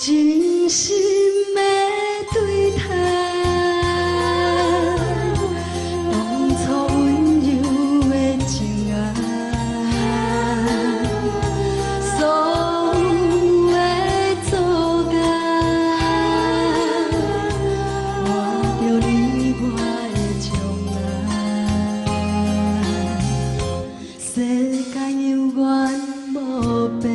真心的对他，当初温柔的情爱，所有的阻碍，换着你我的将来，世间永远无变。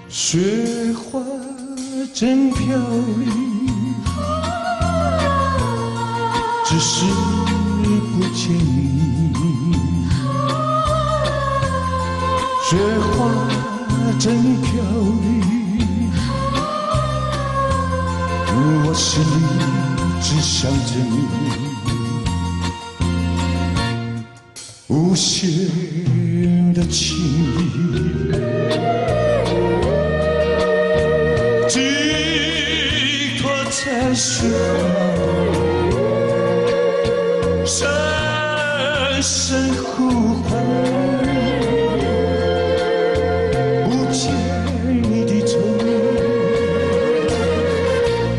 雪花真飘零，只是不见你。雪花真飘零，我心里只想着你，无限的情意。寄托在雪花，深深呼唤，不见你的踪影，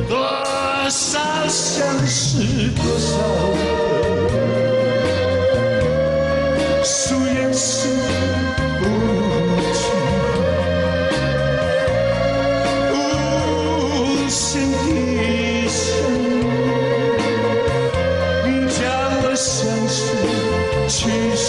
多少相识，多少素颜是不去。心一生，将我相思倾诉。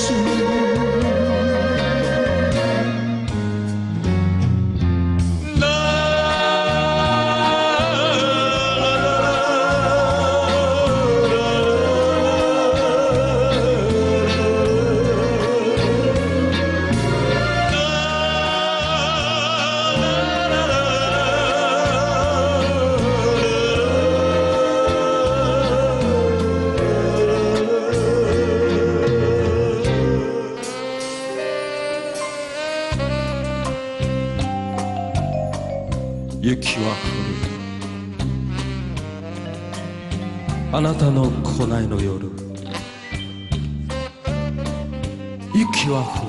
雪は降るあなたの来ないの夜、雪は降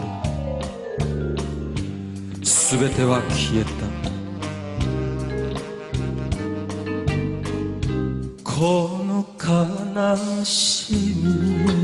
る、すべては消えた。この悲しみ